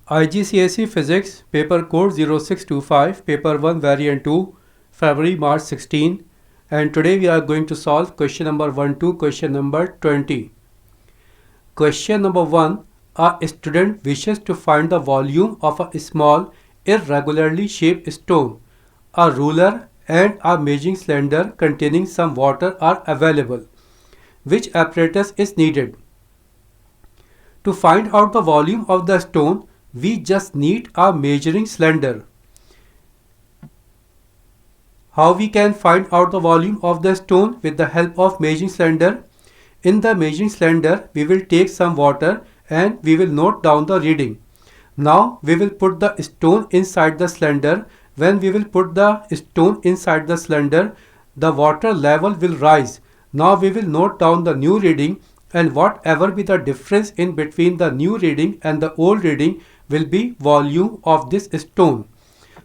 IGCSE Physics Paper Code 0625 Paper 1 Variant 2 February March 16, and today we are going to solve question number 1 to question number 20. Question number 1. A student wishes to find the volume of a small irregularly shaped stone. A ruler and a measuring cylinder containing some water are available. Which apparatus is needed? To find out the volume of the stone, we just need a measuring cylinder. How we can find out the volume of the stone with the help of measuring cylinder? In the measuring cylinder, we will take some water and we will note down the reading. Now we will put the stone inside the cylinder. When we will put the stone inside the cylinder, the water level will rise. Now we will note down the new reading, and whatever be the difference in between the new reading and the old reading will be volume of this stone.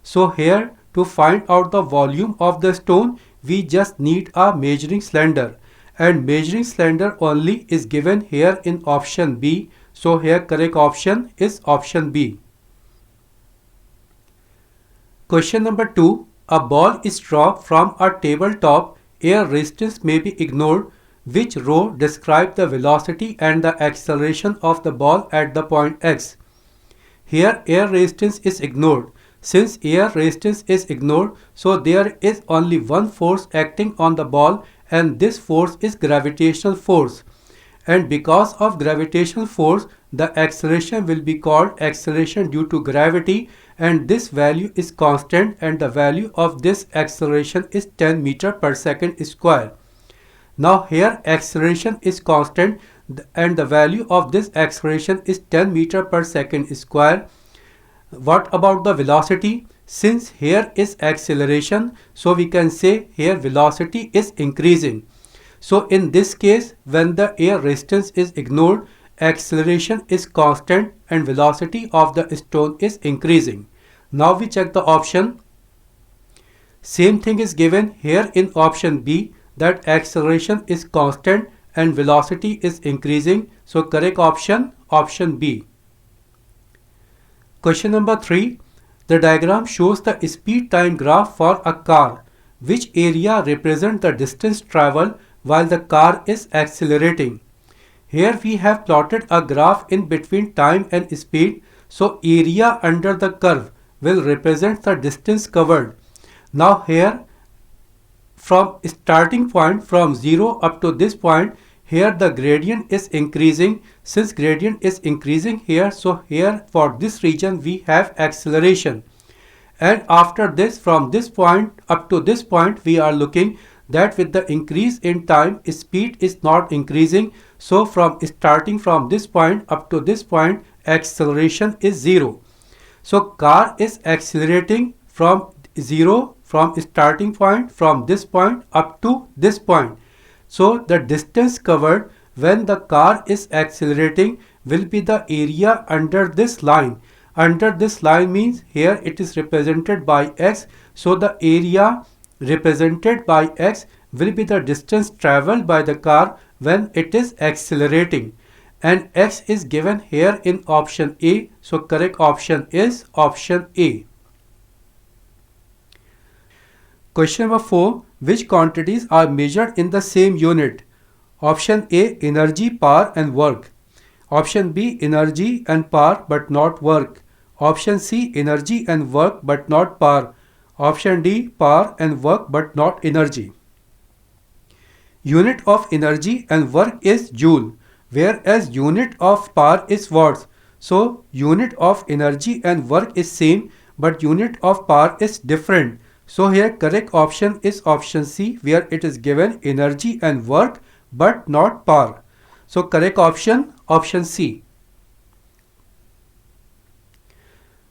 So here, to find out the volume of the stone, we just need a measuring cylinder, and measuring cylinder only is given here in option B. So here correct option is option B. Question number 2. A ball is dropped from a tabletop. Air resistance may be ignored. Which row describes the velocity and the acceleration of the ball at the point X? Here air resistance is ignored. Since air resistance is ignored, so there is only one force acting on the ball, and this force is gravitational force. And because of gravitational force, the acceleration will be called acceleration due to gravity, and this value is constant, and the value of this acceleration is 10 meter per second square. Now here acceleration is constant and the value of this acceleration is 10 meter per second square. What about the velocity? Since here is acceleration, so we can say here velocity is increasing. So in this case, when the air resistance is ignored, acceleration is constant and velocity of the stone is increasing. Now we check the option. Same thing is given here in option B, that acceleration is constant and velocity is increasing. So correct option, option B. Question number 3. The diagram shows the speed time graph for a car. Which area represents the distance traveled while the car is accelerating? Here we have plotted a graph in between time and speed. So area under the curve will represent the distance covered. Now here, from starting point from 0 up to this point, here the gradient is increasing. Since gradient is increasing here, so here for this region we have acceleration. And after this, from this point up to this point, we are looking that with the increase in time, speed is not increasing. So from starting from this point up to this point, acceleration is 0. So car is accelerating from 0, from starting point from this point up to this point. So the distance covered when the car is accelerating will be the area under this line. Under this line means here it is represented by x. So the area represented by x will be the distance traveled by the car when it is accelerating. And x is given here in option A. So correct option is option A. Question number 4. Which quantities are measured in the same unit? Option A, energy, power and work. Option B, energy and power but not work. Option C, energy and work but not power. Option D, power and work but not energy. Unit of energy and work is joule, whereas unit of power is watts. So unit of energy and work is same, but unit of power is different. So here correct option is option C, where it is given energy and work but not power. So correct option, option C.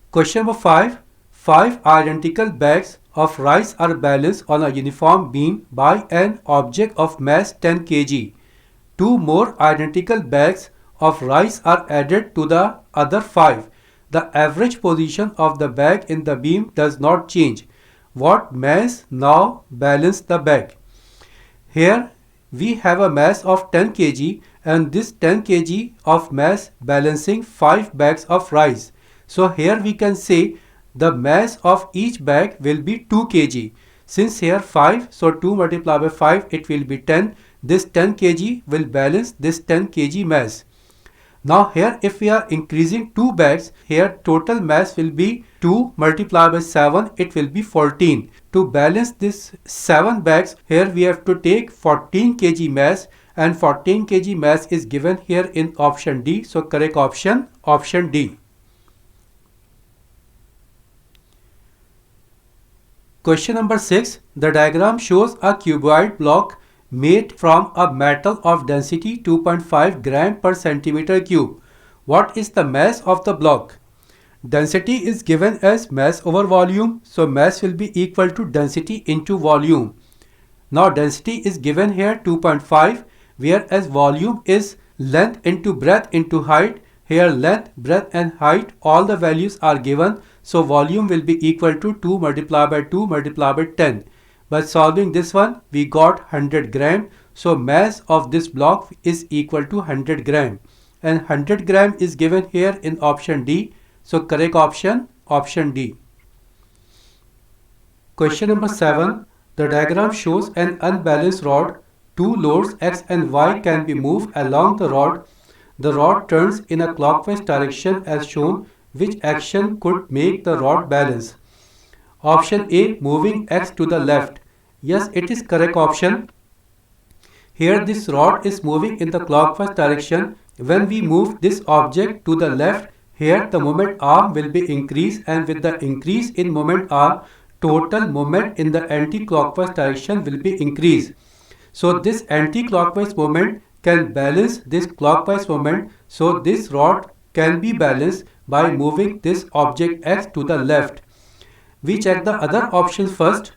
Question number 5. 5 identical bags of rice are balanced on a uniform beam by an object of mass 10 kg. 2 more identical bags of rice are added to the other 5. The average position of the bag in the beam does not change. What mass now balance the bag? Here we have a mass of 10 kg and this 10 kg of mass balancing 5 bags of rice. So here we can say the mass of each bag will be 2 kg. Since here 5, so 2 multiplied by 5, it will be 10. This 10 kg will balance this 10 kg mass. Now here if we are increasing 2 bags, here total mass will be 2 multiplied by 7, it will be 14. To balance this 7 bags, here we have to take 14 kg mass, and 14 kg mass is given here in option D. So correct option, option D. Question number 6. The diagram shows a cuboid block made from a metal of density 2.5 gram per centimeter cube. What is the mass of the block? Density is given as mass over volume. So mass will be equal to density into volume. Now density is given here 2.5, whereas volume is length into breadth into height. Here length, breadth and height, all the values are given. So volume will be equal to 2 multiplied by 2 multiplied by 10. By solving this one, we got 100 gram. So mass of this block is equal to 100 gram. And 100 gram is given here in option D. So correct option, option D. Question number 7. The diagram shows an unbalanced rod. Two loads X and Y can be moved along the rod. The rod turns in a clockwise direction as shown. Which action could make the rod balance? Option A, moving X to the left. Yes, it is correct option. Here this rod is moving in the clockwise direction. When we move this object to the left, here the moment arm will be increased, and with the increase in moment arm, total moment in the anti-clockwise direction will be increased. So this anti-clockwise moment can balance this clockwise moment. So this rod can be balanced by moving this object X to the left. We check the other options first.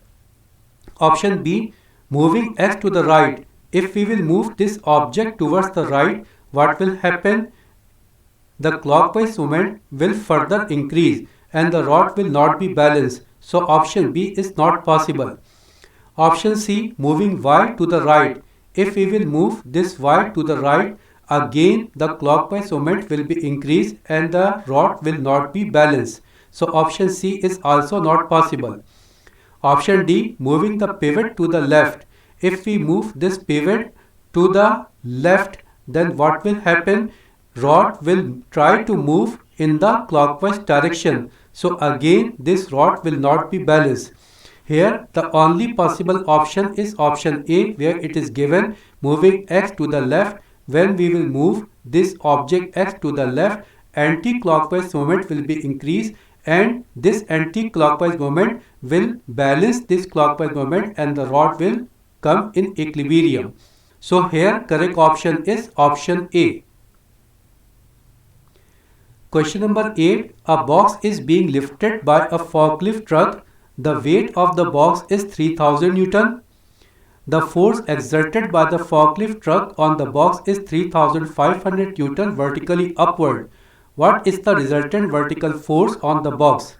Option B, moving X to the right. If we will move this object towards the right, what will happen? The clockwise moment will further increase and the rod will not be balanced. So option B is not possible. Option C, moving Y to the right. If we will move this Y to the right, again the clockwise moment will be increased and the rod will not be balanced. So option C is also not possible. Option D, moving the pivot to the left. If we move this pivot to the left, then what will happen? Rod will try to move in the clockwise direction. So again this rod will not be balanced. Here the only possible option is option A, where it is given moving X to the left. When we will move this object X to the left, anti-clockwise moment will be increased and this anti-clockwise moment will balance this clockwise moment and the rod will come in equilibrium. So here correct option is option A. Question number 8. A box is being lifted by a forklift truck. The weight of the box is 3000 Newton. The force exerted by the forklift truck on the box is 3500 Newton vertically upward. What is the resultant vertical force on the box?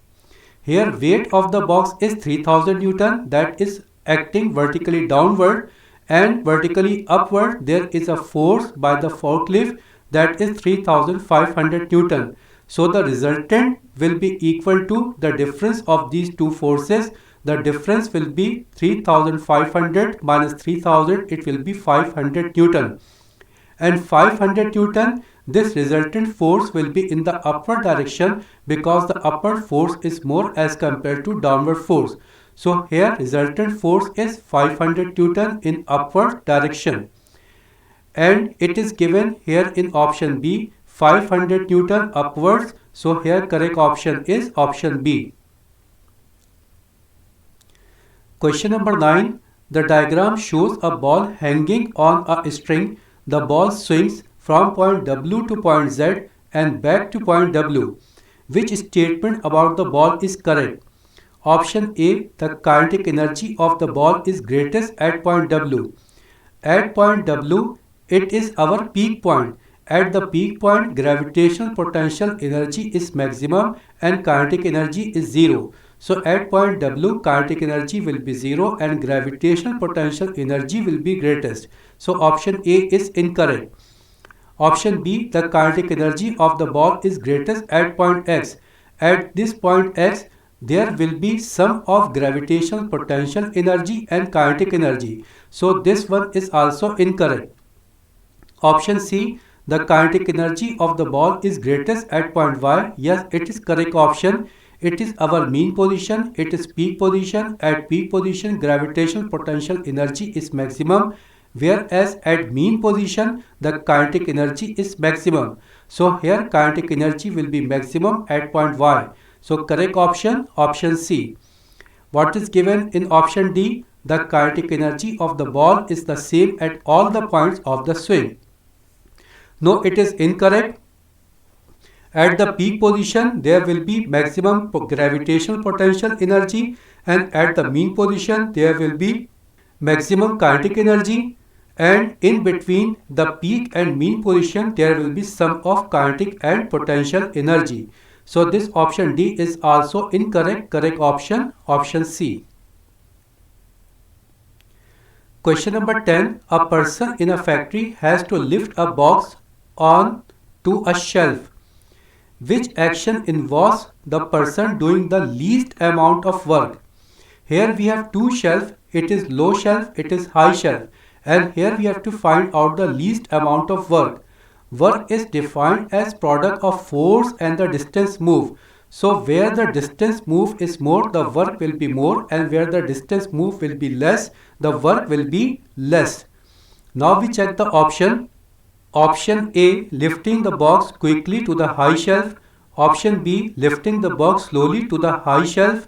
Here weight of the box is 3000 Newton, that is acting vertically downward, and vertically upward there is a force by the forklift that is 3500 Newton. So the resultant will be equal to the difference of these two forces. The difference will be 3500 minus 3000, it will be 500 Newton. And 500 Newton, this resultant force will be in the upward direction because the upward force is more as compared to downward force. So here resultant force is 500 Newton in upward direction. And it is given here in option B, 500 Newton upwards. So here correct option is option B. Question number 9. The diagram shows a ball hanging on a string. The ball swings from point W to point Z and back to point W. Which statement about the ball is correct? Option A, the kinetic energy of the ball is greatest at point W. At point W, it is our peak point. At the peak point, gravitational potential energy is maximum and kinetic energy is 0. So at point W, kinetic energy will be 0 and gravitational potential energy will be greatest. So option A is incorrect. Option B, the kinetic energy of the ball is greatest at point X. At this point x, there will be sum of gravitational potential energy and kinetic energy. So this one is also incorrect. Option C, the kinetic energy of the ball is greatest at point y. Yes, it is correct option. It is our mean position. It is peak position. At peak position, gravitational potential energy is maximum, whereas at mean position, the kinetic energy is maximum. So here kinetic energy will be maximum at point y. So correct option, option C. What is given in option D? The kinetic energy of the ball is the same at all the points of the swing. No, it is incorrect. At the peak position, there will be maximum gravitational potential energy, and at the mean position, there will be maximum kinetic energy, and in between the peak and mean position, there will be sum of kinetic and potential energy. So this option D is also incorrect. Correct option, option C. Question number 10. A person in a factory has to lift a box on to a shelf. Which action involves the person doing the least amount of work? Here we have two shelves. It is low shelf, it is high shelf. And here we have to find out the least amount of work. Work is defined as product of force and the distance moved. So where the distance move is more, the work will be more, and where the distance move will be less, the work will be less. Now we check the option. Option A, lifting the box quickly to the high shelf. Option B, lifting the box slowly to the high shelf.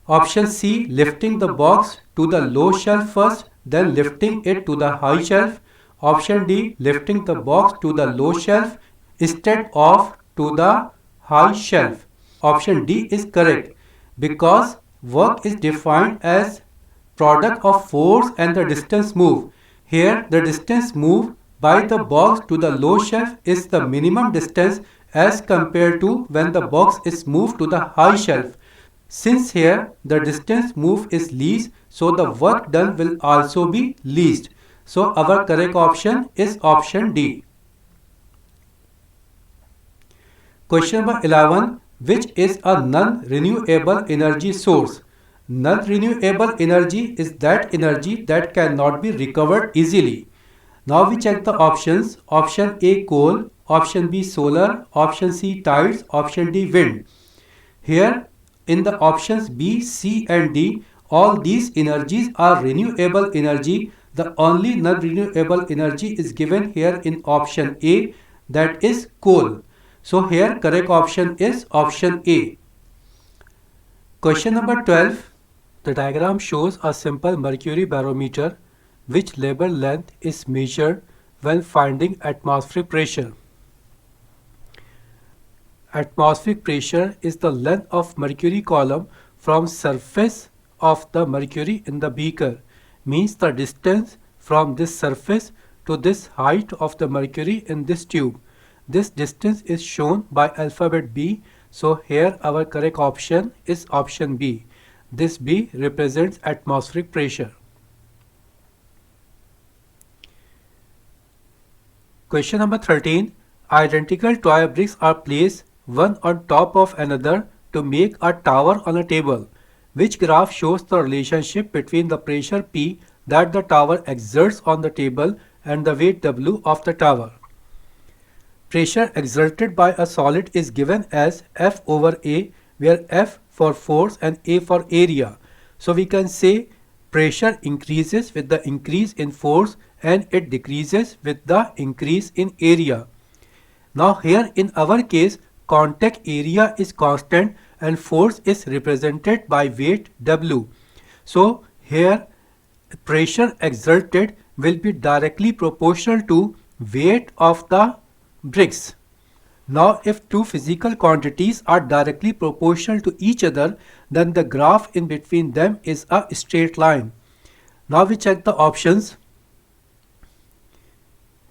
Option C, lifting the box to the low shelf first, then lifting it to the high shelf. Option D, lifting the box to the low shelf instead of to the high shelf. Option D is correct because work is defined as product of force and the distance moved. Here the distance moved by the box to the low shelf is the minimum distance as compared to when the box is moved to the high shelf. Since here the distance moved is least, so the work done will also be least. So our correct option is option D. Question number 11. Which is a non-renewable energy source? Non-renewable energy is that energy that cannot be recovered easily. Now we check the options. Option A, coal. Option B, solar. Option C, tides. Option D, wind. Here in the options B, C and D, all these energies are renewable energy. The only non-renewable energy is given here in option A, that is coal. So here correct option is option A. Question number 12. The diagram shows a simple mercury barometer which label length is measured when finding atmospheric pressure. Atmospheric pressure is the length of mercury column from surface of the mercury in the beaker, means the distance from this surface to this height of the mercury in this tube. This distance is shown by alphabet B, so here our correct option is option B. This B represents atmospheric pressure. Question number 13. Identical toy bricks are placed one on top of another to make a tower on a table. Which graph shows the relationship between the pressure P that the tower exerts on the table and the weight W of the tower? Pressure exerted by a solid is given as F over A, where F for force and A for area. So we can say pressure increases with the increase in force and it decreases with the increase in area. Now here in our case, contact area is constant and force is represented by weight W. So here pressure exerted will be directly proportional to weight of the bricks. Now if two physical quantities are directly proportional to each other, then the graph in between them is a straight line. Now we check the options.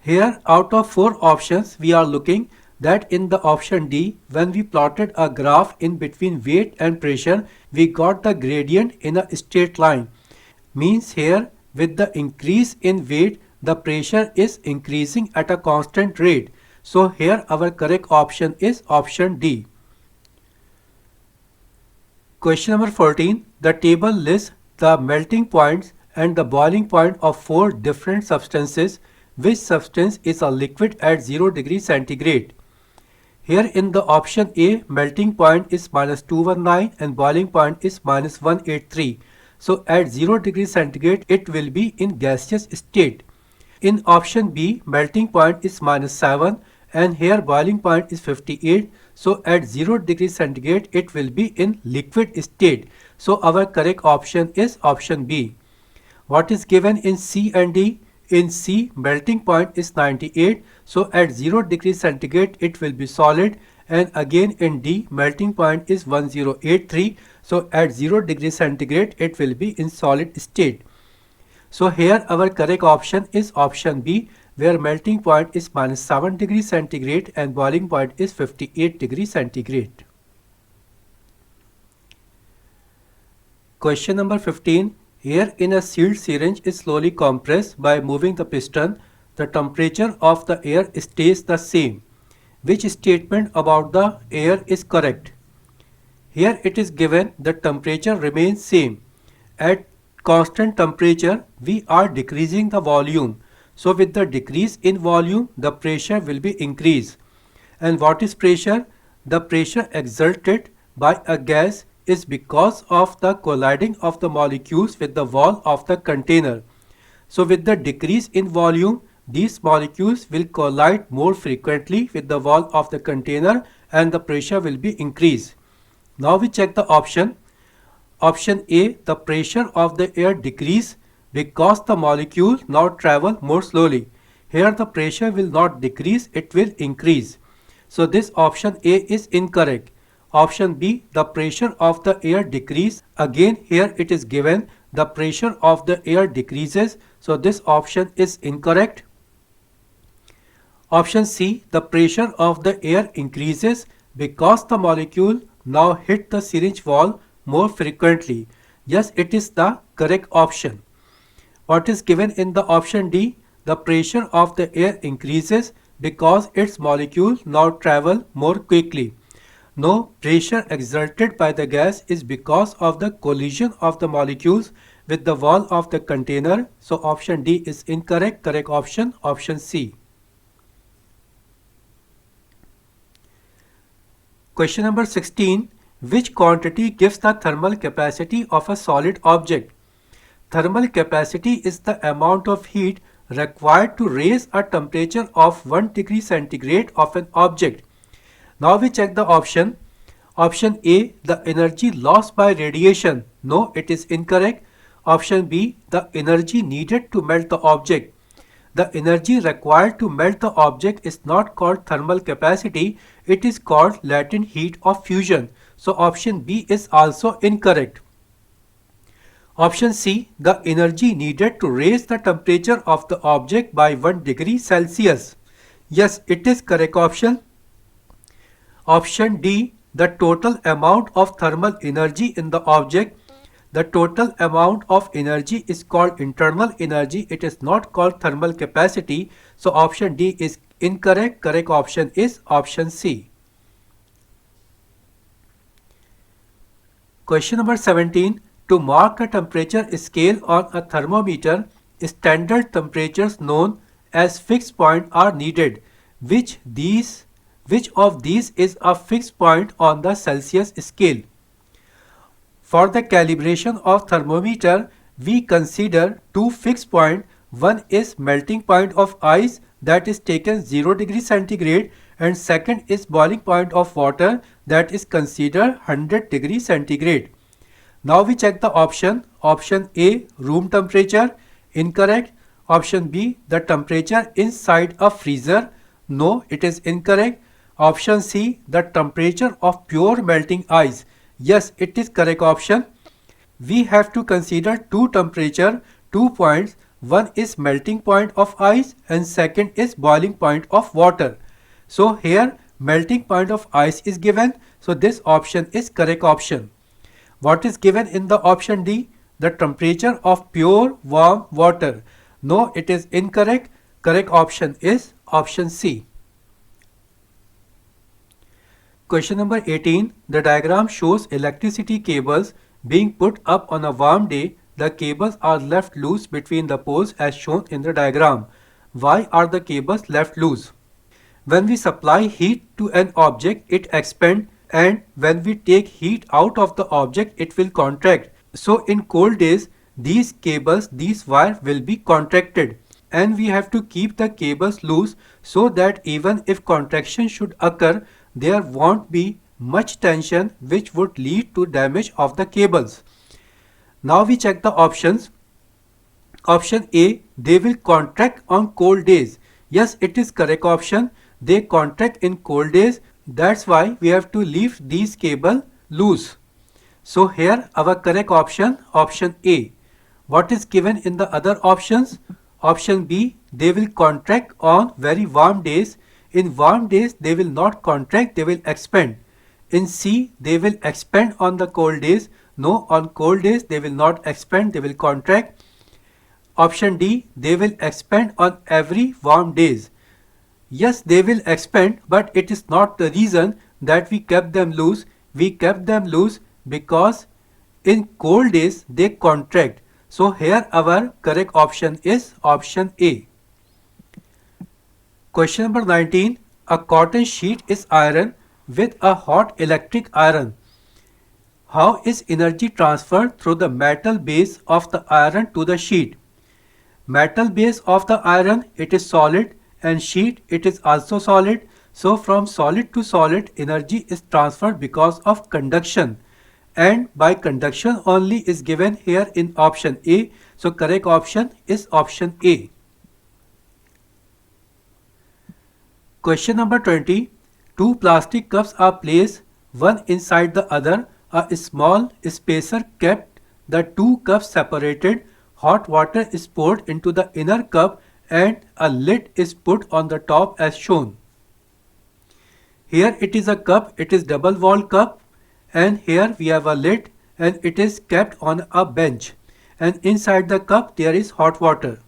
Here out of 4 options we are looking that in the option D, when we plotted a graph in between weight and pressure, we got the gradient in a straight line. Means here with the increase in weight, the pressure is increasing at a constant rate. So here our correct option is option D. Question number 14. The table lists the melting points and the boiling point of 4 different substances. Which substance is a liquid at 0 degree centigrade? Here in the option A, melting point is -219 and boiling point is -183. So at 0 degree centigrade, it will be in gaseous state. In option B, melting point is -7 and here boiling point is 58. So at 0 degree centigrade, it will be in liquid state. So our correct option is option B. What is given in C and D? In C, melting point is 98. So at 0 degree centigrade, it will be solid. And again in D, melting point is 1083. So at 0 degree centigrade, it will be in solid state. So here our correct option is option B, where melting point is -7 degrees centigrade and boiling point is 58 degrees centigrade. Question number 15. Air in a sealed syringe is slowly compressed by moving the piston. The temperature of the air stays the same. Which statement about the air is correct? Here it is given the temperature remains same. At constant temperature, we are decreasing the volume. So with the decrease in volume, the pressure will be increased. And what is pressure? The pressure exerted by a gas is because of the colliding of the molecules with the wall of the container. So with the decrease in volume, these molecules will collide more frequently with the wall of the container and the pressure will be increased. Now we check the option. Option A, the pressure of the air decrease because the molecule now travel more slowly. Here the pressure will not decrease, it will increase. So this option A is incorrect. Option B, the pressure of the air decrease. Again here it is given the pressure of the air decreases. So this option is incorrect. Option C, the pressure of the air increases because the molecule now hit the syringe wall more frequently. Yes, it is the correct option. What is given in the option D? The pressure of the air increases because its molecule now travel more quickly. No, pressure exerted by the gas is because of the collision of the molecules with the wall of the container. So option D is incorrect. Correct option, option C. Question number 16. Which quantity gives the thermal capacity of a solid object? Thermal capacity is the amount of heat required to raise a temperature of 1 degree centigrade of an object. Now we check the option. Option A, the energy lost by radiation. No, it is incorrect. Option B, the energy needed to melt the object. The energy required to melt the object is not called thermal capacity. It is called latent heat of fusion. So option B is also incorrect. Option C, the energy needed to raise the temperature of the object by 1 degree Celsius. Yes, it is correct option. Option D, the total amount of thermal energy in the object. The total amount of energy is called internal energy. It is not called thermal capacity. So option D is incorrect. Correct option is option C. Question number 17. To mark the temperature scale on a thermometer, standard temperatures known as fixed point are needed. Which of these is a fixed point on the Celsius scale? For the calibration of thermometer, we consider two fixed points. One is melting point of ice that is taken 0 degree centigrade and second is boiling point of water that is considered 100 degree centigrade. Now we check the option. Option A, room temperature, incorrect. Option B, the temperature inside a freezer. No, it is incorrect. Option C, the temperature of pure melting ice. Yes, it is correct option. We have to consider two temperature, 2 points. One is melting point of ice and second is boiling point of water. So here melting point of ice is given. So this option is correct option. What is given in the option D? The temperature of pure warm water. No, it is incorrect. Correct option is option C. Question number 18. The diagram shows electricity cables being put up on a warm day. The cables are left loose between the poles as shown in the diagram. Why are the cables left loose? When we supply heat to an object, it expands, and when we take heat out of the object, it will contract. So in cold days, these cables, these wires will be contracted, and we have to keep the cables loose so that even if contraction should occur, there won't be much tension which would lead to damage of the cables. Now we check the options. Option A, they will contract on cold days. Yes, it is correct option. They contract in cold days. That's why we have to leave these cable loose. So here our correct option, option A. What is given in the other options? Option B, they will contract on very warm days. In warm days, they will not contract, they will expand. In C, they will expand on the cold days. No, on cold days, they will not expand, they will contract. Option D, they will expand on every warm days. Yes, they will expand, but it is not the reason that we kept them loose. We kept them loose because in cold days they contract. So here our correct option is option A. Question number 19. A cotton sheet is ironed with a hot electric iron. How is energy transferred through the metal base of the iron to the sheet? Metal base of the iron, it is solid, and sheet, it is also solid. So from solid to solid, energy is transferred because of conduction, and by conduction only is given here in option A. So correct option is option A. Question number 20. Two plastic cups are placed one inside the other. A small spacer kept the two cups separated. Hot water is poured into the inner cup and a lid is put on the top as shown. Here it is a cup, it is double walled cup, and here we have a lid and it is kept on a bench, and inside the cup there is hot water.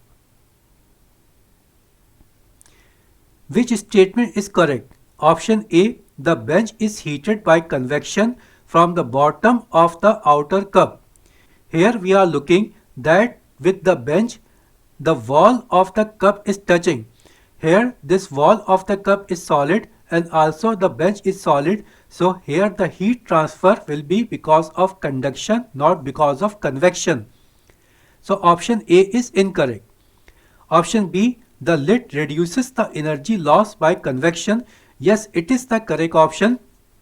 Which statement is correct? Option A, the bench is heated by convection from the bottom of the outer cup. Here we are looking that with the bench, the wall of the cup is touching. Here this wall of the cup is solid and also the bench is solid. So here the heat transfer will be because of conduction, not because of convection. So option A is incorrect. Option B, the lid reduces the energy loss by convection. Yes, it is the correct option.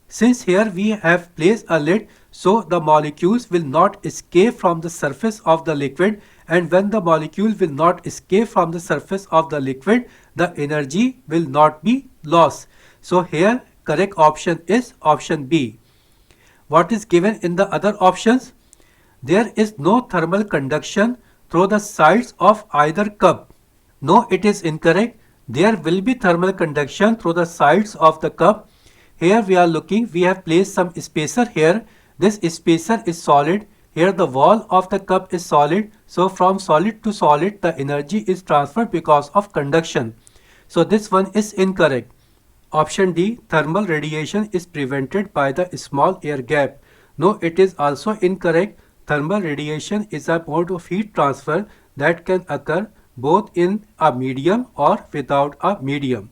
Since here we have placed a lid, so the molecules will not escape from the surface of the liquid, and when the molecule will not escape from the surface of the liquid, the energy will not be lost. So here correct option is option B. What is given in the other options? There is no thermal conduction through the sides of either cup. No, it is incorrect. There will be thermal conduction through the sides of the cup. Here we are looking, we have placed some spacer here. This spacer is solid. Here the wall of the cup is solid. So from solid to solid, the energy is transferred because of conduction. So this one is incorrect. Option D, thermal radiation is prevented by the small air gap. No, it is also incorrect. Thermal radiation is a mode of heat transfer that can occur both in a medium or without a medium.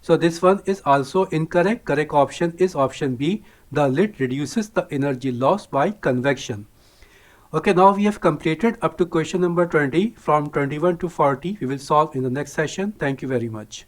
So this one is also incorrect. Correct option is option B. The lid reduces the energy loss by convection. Okay, now we have completed up to question number 20. From 21 to 40 we will solve in the next session. Thank you very much.